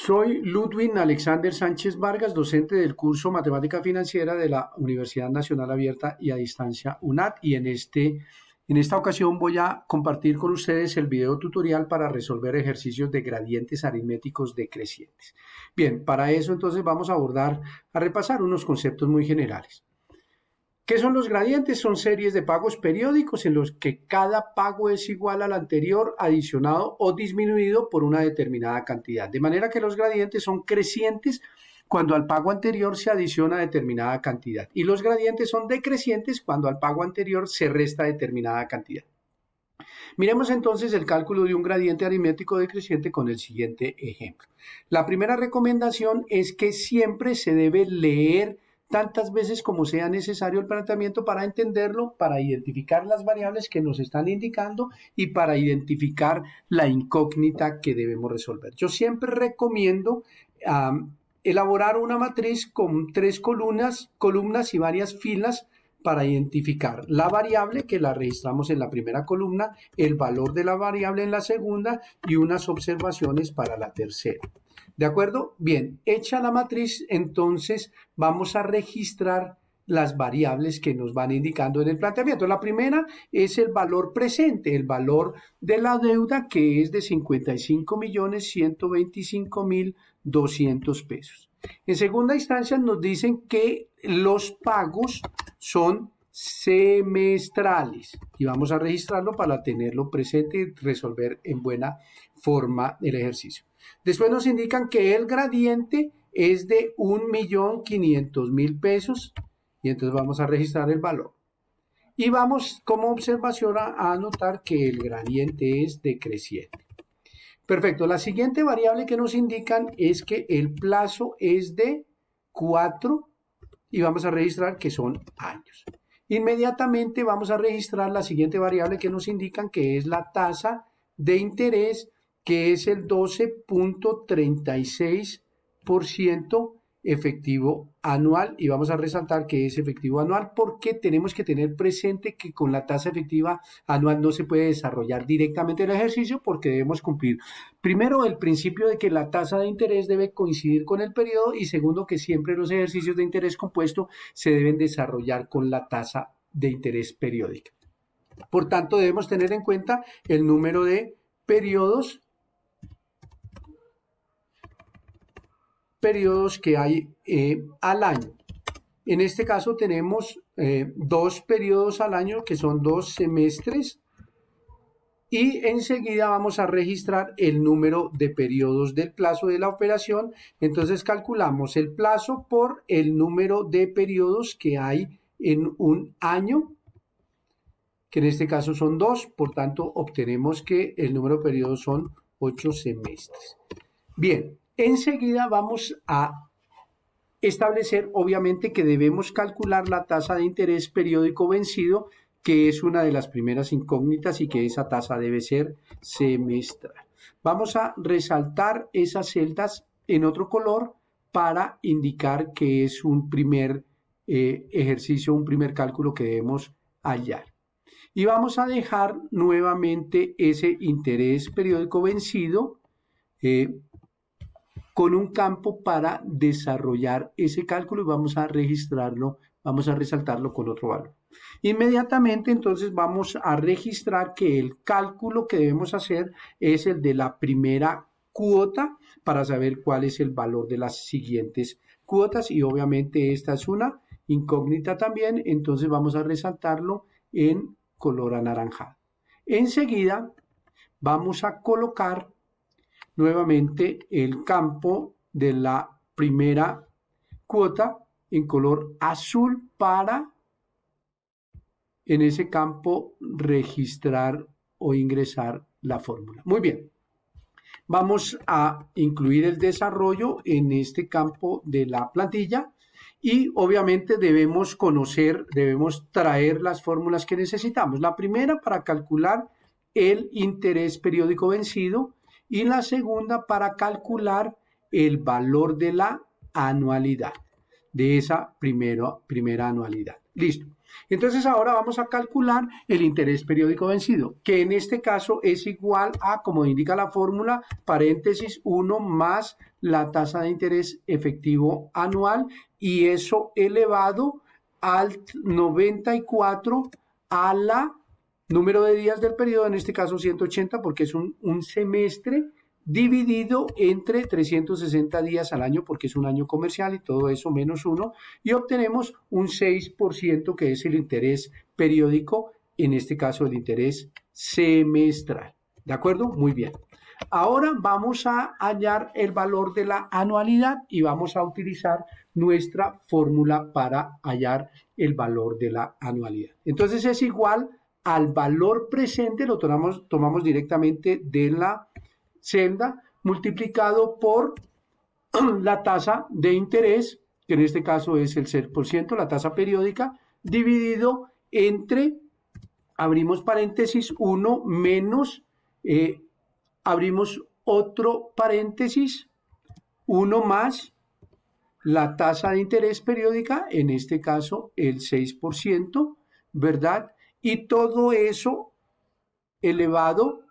Soy Ludwig Alexander Sánchez Vargas, docente del curso Matemática Financiera de la Universidad Nacional Abierta y a Distancia UNAD, y en esta ocasión voy a compartir con ustedes el video tutorial para resolver ejercicios de gradientes aritméticos decrecientes. Bien, para eso entonces vamos a repasar unos conceptos muy generales. ¿Qué son los gradientes? Son series de pagos periódicos en los que cada pago es igual al anterior, adicionado o disminuido por una determinada cantidad. De manera que los gradientes son crecientes cuando al pago anterior se adiciona determinada cantidad. Y los gradientes son decrecientes cuando al pago anterior se resta determinada cantidad. Miremos entonces el cálculo de un gradiente aritmético decreciente con el siguiente ejemplo. La primera recomendación es que siempre se debe leer tantas veces como sea necesario el planteamiento para entenderlo, para identificar las variables que nos están indicando y para identificar la incógnita que debemos resolver. Yo siempre recomiendo elaborar una matriz con 3 columnas y varias filas para identificar la variable que la registramos en la primera columna, el valor de la variable en la segunda y unas observaciones para la tercera. ¿De acuerdo? Bien, hecha la matriz, entonces vamos a registrar las variables que nos van indicando en el planteamiento. La primera es el valor presente, el valor de la deuda, que es de 55.125.200 pesos. En segunda instancia nos dicen que los pagos son semestrales y vamos a registrarlo para tenerlo presente y resolver en buena forma el ejercicio. Después nos indican que el gradiente es de 1.500.000 pesos y entonces vamos a registrar el valor. Y vamos como observación a anotar que el gradiente es decreciente. Perfecto, la siguiente variable que nos indican es que el plazo es de 4 y vamos a registrar que son años. Inmediatamente vamos a registrar la siguiente variable que nos indican que es la tasa de interés, que es el 12.36% efectivo anual, y vamos a resaltar que es efectivo anual porque tenemos que tener presente que con la tasa efectiva anual no se puede desarrollar directamente el ejercicio porque debemos cumplir primero el principio de que la tasa de interés debe coincidir con el periodo y segundo que siempre los ejercicios de interés compuesto se deben desarrollar con la tasa de interés periódica. Por tanto, debemos tener en cuenta el número de periodos que hay al año. En este caso tenemos 2 periodos al año que son 2 semestres y enseguida vamos a registrar el número de periodos del plazo de la operación. Entonces calculamos el plazo por el número de periodos que hay en un año, que en este caso son 2, por tanto obtenemos que el número de periodos son 8 semestres. Bien. Enseguida vamos a establecer, obviamente, que debemos calcular la tasa de interés periódico vencido, que es una de las primeras incógnitas y que esa tasa debe ser semestral. Vamos a resaltar esas celdas en otro color para indicar que es un primer ejercicio, un primer cálculo que debemos hallar. Y vamos a dejar nuevamente ese interés periódico vencido con un campo para desarrollar ese cálculo y vamos a registrarlo, vamos a resaltarlo con otro valor. Inmediatamente entonces vamos a registrar que el cálculo que debemos hacer es el de la primera cuota para saber cuál es el valor de las siguientes cuotas y obviamente esta es una incógnita también, entonces vamos a resaltarlo en color anaranjado. Enseguida vamos a colocar nuevamente el campo de la primera cuota en color azul para en ese campo registrar o ingresar la fórmula. Muy bien, vamos a incluir el desarrollo en este campo de la plantilla y obviamente debemos traer las fórmulas que necesitamos. La primera para calcular el interés periódico vencido y la segunda para calcular el valor de la anualidad, de esa primera anualidad. Listo. Entonces ahora vamos a calcular el interés periódico vencido, que en este caso es igual a, como indica la fórmula, paréntesis 1 más la tasa de interés efectivo anual, y eso elevado al 94 a la número de días del periodo, en este caso 180, porque es un semestre dividido entre 360 días al año, porque es un año comercial y todo eso menos 1, y obtenemos un 6% que es el interés periódico, en este caso el interés semestral. ¿De acuerdo? Muy bien. Ahora vamos a hallar el valor de la anualidad y vamos a utilizar nuestra fórmula para hallar el valor de la anualidad. Entonces es igual al valor presente, lo tomamos directamente de la celda, multiplicado por la tasa de interés, que en este caso es el 6%, la tasa periódica, dividido entre, abrimos paréntesis, 1 menos, abrimos otro paréntesis, 1 más la tasa de interés periódica, en este caso el 6%, ¿verdad? Y todo eso elevado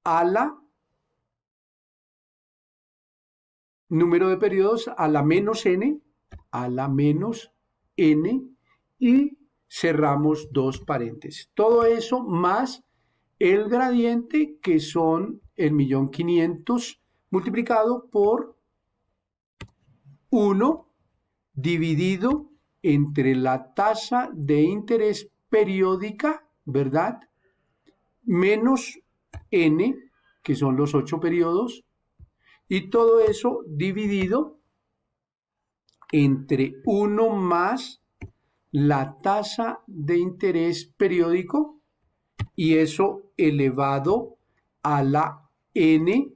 a la número de periodos, a la menos n, y cerramos dos paréntesis. Todo eso más el gradiente, que son el 1.500.000 multiplicado por 1 dividido entre la tasa de interés periódica, ¿verdad? Menos n, que son los 8 periodos, y todo eso dividido entre 1 más la tasa de interés periódico, y eso elevado a la n,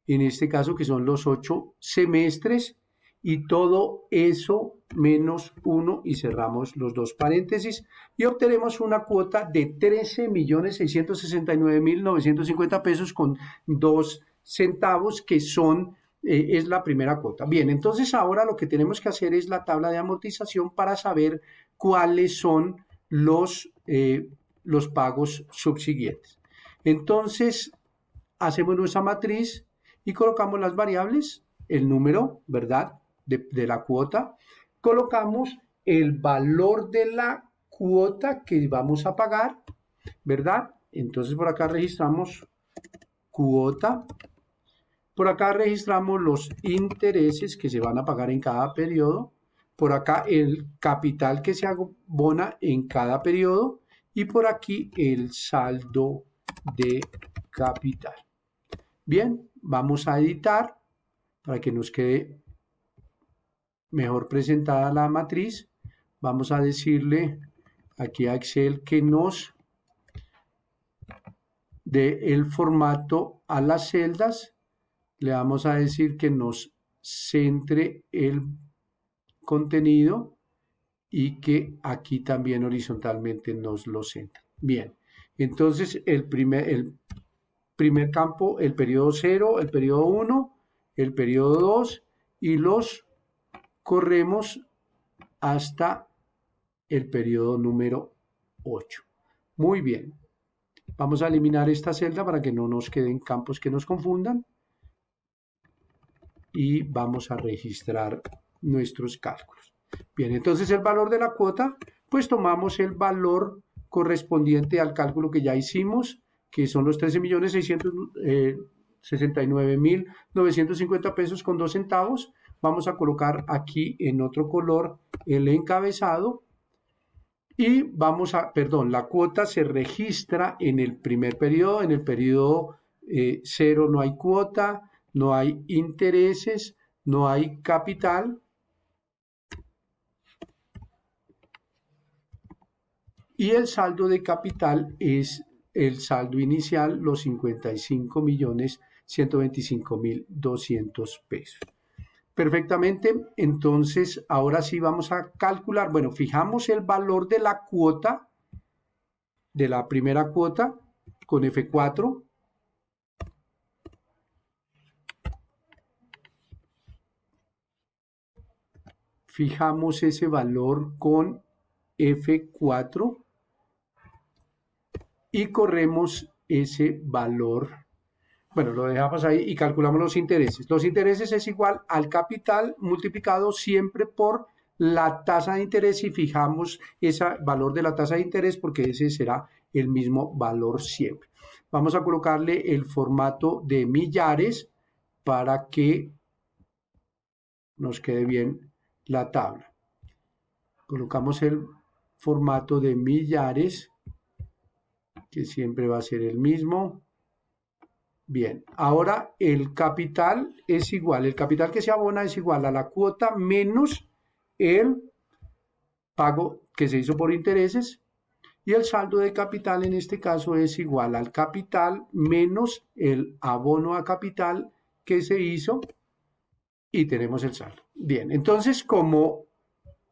en este caso que son los 8 semestres, y todo eso menos 1, y cerramos los dos paréntesis y obtenemos una cuota de 13.669.950 pesos con 2 centavos, que son, es la primera cuota. Bien, entonces ahora lo que tenemos que hacer es la tabla de amortización para saber cuáles son los pagos subsiguientes. Entonces hacemos nuestra matriz y colocamos las variables, el número, ¿verdad?, de la cuota, colocamos el valor de la cuota que vamos a pagar, ¿verdad? Entonces por acá registramos cuota, por acá registramos los intereses que se van a pagar en cada periodo, por acá el capital que se abona en cada periodo, y por aquí el saldo de capital. Bien, vamos a editar para que nos quede mejor presentada la matriz. Vamos a decirle aquí a Excel que nos dé el formato a las celdas. Le vamos a decir que nos centre el contenido y que aquí también horizontalmente nos lo centre. Bien, entonces el primer campo, el periodo 0, el periodo 1, el periodo 2, y los corremos hasta el periodo número 8. Muy bien. Vamos a eliminar esta celda para que no nos queden campos que nos confundan. Y vamos a registrar nuestros cálculos. Bien, entonces el valor de la cuota, pues tomamos el valor correspondiente al cálculo que ya hicimos, que son los 13.669.950 pesos con 2 centavos. Vamos a colocar aquí en otro color el encabezado y vamos a, perdón, la cuota se registra en el primer periodo. En el periodo 0 no hay cuota, no hay intereses, no hay capital. Y el saldo de capital es el saldo inicial, los 55.125.200 pesos. Perfectamente, entonces ahora sí vamos a calcular, bueno, fijamos el valor de la cuota, de la primera cuota con F4. Fijamos ese valor con F4 y corremos ese valor. Bueno, lo dejamos ahí y calculamos los intereses. Los intereses es igual al capital multiplicado siempre por la tasa de interés y fijamos ese valor de la tasa de interés porque ese será el mismo valor siempre. Vamos a colocarle el formato de millares para que nos quede bien la tabla. Colocamos el formato de millares, que siempre va a ser el mismo. Bien, ahora el capital es igual, el capital que se abona es igual a la cuota menos el pago que se hizo por intereses y el saldo de capital en este caso es igual al capital menos el abono a capital que se hizo y tenemos el saldo. Bien, entonces como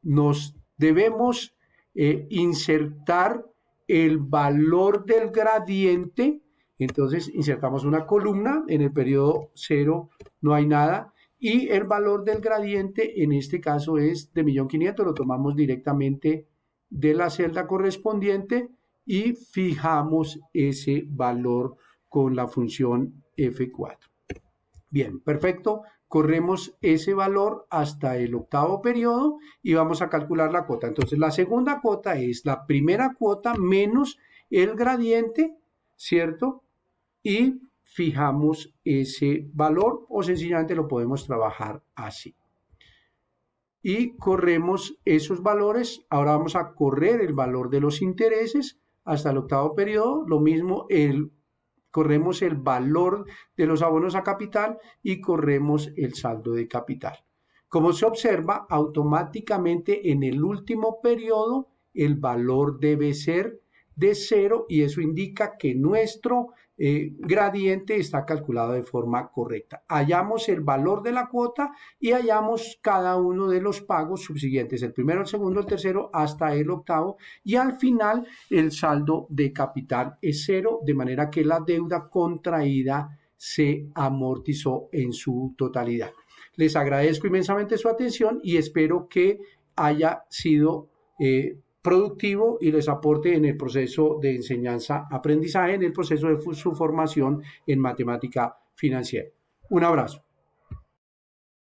nos debemos insertar el valor del gradiente, entonces insertamos una columna, en el periodo 0 no hay nada, y el valor del gradiente en este caso es de 1.500.000, lo tomamos directamente de la celda correspondiente y fijamos ese valor con la función F4. Bien, perfecto. Corremos ese valor hasta el octavo periodo y vamos a calcular la cuota. Entonces, la segunda cuota es la primera cuota menos el gradiente, ¿cierto? Y fijamos ese valor o sencillamente lo podemos trabajar así. Y corremos esos valores. Ahora vamos a correr el valor de los intereses hasta el octavo periodo. Lo mismo corremos el valor de los abonos a capital y corremos el saldo de capital. Como se observa, automáticamente en el último periodo el valor debe ser de 0 y eso indica que nuestro gradiente está calculado de forma correcta. Hallamos el valor de la cuota y hallamos cada uno de los pagos subsiguientes, el primero, el segundo, el tercero, hasta el octavo y al final el saldo de capital es 0, de manera que la deuda contraída se amortizó en su totalidad. Les agradezco inmensamente su atención y espero que haya sido productivo y les aporte en el proceso de enseñanza-aprendizaje, en el proceso de su formación en matemática financiera. Un abrazo.